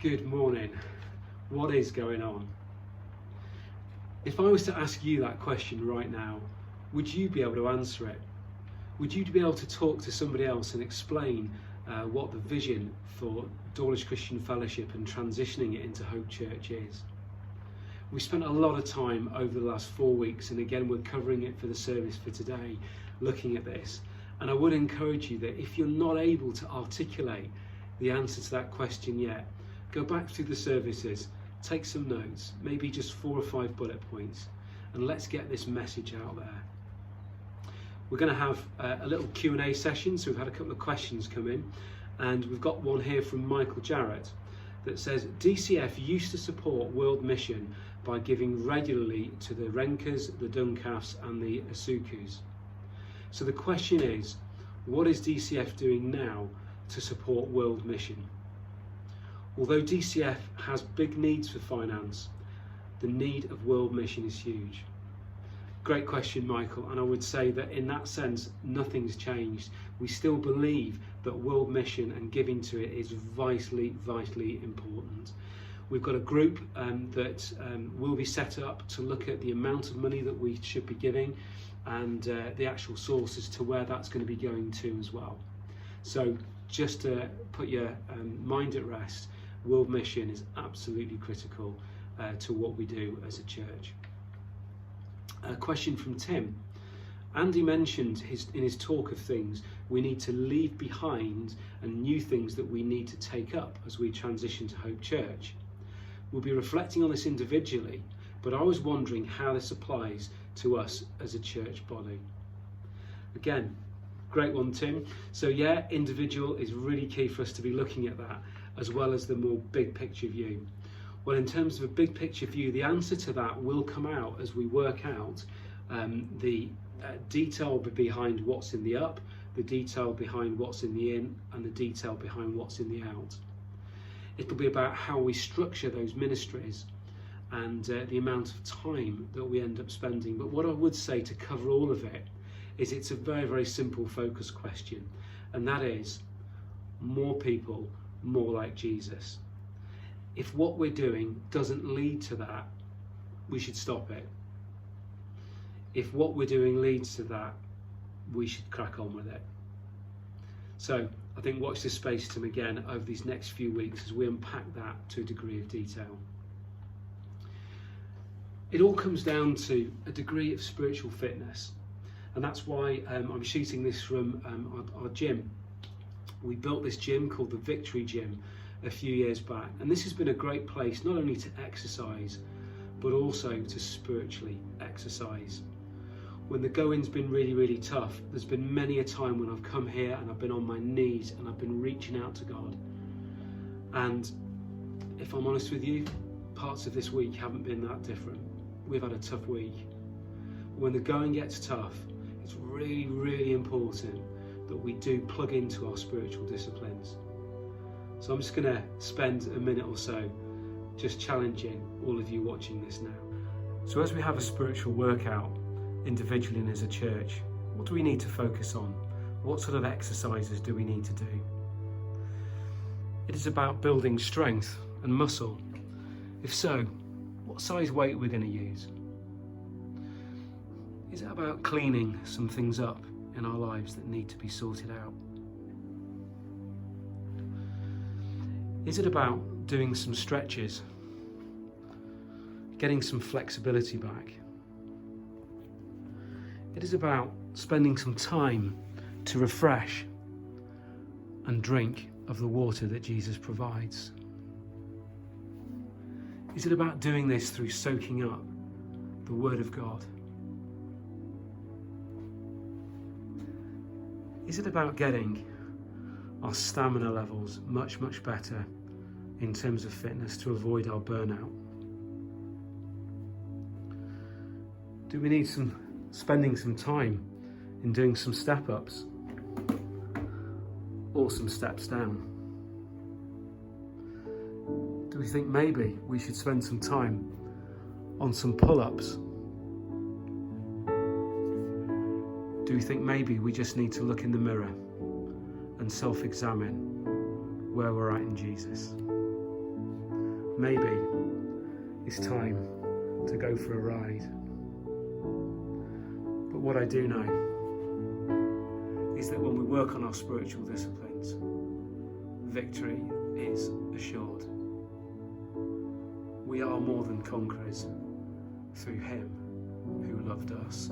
Good morning. What is going on? If I was to ask you that question right now, would you be able to answer it? Would you be able to talk to somebody else and explain what the vision for Dawlish Christian Fellowship and transitioning it into Hope Church is? We spent a lot of time over the last 4 weeks, and again we're covering it for the service for today, looking at this. And I would encourage you that if you're not able to articulate the answer to that question yet, go back through the services, take some notes, maybe just 4 or 5 bullet points, and let's get this message out there. We're going to have a little Q&A session, so we've had a couple of questions come in, and we've got one here from Michael Jarrett that says, DCF used to support World Mission by giving regularly to the Renkas, the Duncalfs and the Asukus. So the question is, what is DCF doing now to support World Mission? Although DCF has big needs for finance, the need of World Mission is huge. Great question, Michael, and I would say that in that sense, nothing's changed. We still believe that World Mission and giving to it is vitally important. We've got a group that will be set up to look at the amount of money that we should be giving and the actual sources to where that's going to be going to as well. So just to put your mind at rest, World Mission is absolutely critical to what we do as a church. A question from Tim. Andy mentioned in his talk of things we need to leave behind and new things that we need to take up as we transition to Hope Church. We'll be reflecting on this individually, but I was wondering how this applies to us as a church body. Again, great one, Tim. So yeah, individual is really key for us to be looking at that, as well as the more big picture view. Well, in terms of a big picture view, the answer to that will come out as we work out the detail behind what's in the up, the detail behind what's in the in, and the detail behind what's in the out. It'll be about how we structure those ministries and the amount of time that we end up spending. But what I would say to cover all of it is it's a very simple focus question, and that is more people, more like Jesus. If what we're doing doesn't lead to that, we should stop it. If what we're doing leads to that, we should crack on with it. So I think watch this space, Tim, again over these next few weeks as we unpack that to a degree of detail. It all comes down to a degree of spiritual fitness, and that's why I'm shooting this from our gym. We built this gym called the Victory Gym a few years back, and this has been a great place not only to exercise but also to spiritually exercise. When the going's been really tough, there's been many a time when I've come here and I've been on my knees and I've been reaching out to God, and if I'm honest with you, parts of this week haven't been that different. We've had a tough week. When the going gets tough, it's really important that we do plug into our spiritual disciplines. So I'm just going to spend a minute or so just challenging all of you watching this now. So as we have a spiritual workout individually and as a church, what do we need to focus on? What sort of exercises do we need to do? It is about building strength and muscle. If so, what size weight we're going to use? Is it about cleaning some things up in our lives that need to be sorted out? Is it about doing some stretches, getting some flexibility back? It is about spending some time to refresh and drink of the water that Jesus provides. Is it about doing this through soaking up the Word of God? Is it about getting our stamina levels much better in terms of fitness to avoid our burnout? Do we need spending some time in doing some step-ups or some steps down? Do we think maybe we should spend some time on some pull-ups? Do we think maybe we just need to look in the mirror and self-examine where we're at in Jesus? maybe it's time to go for a ride. But what I do know is that when we work on our spiritual disciplines, victory is assured. We are more than conquerors through him who loved us.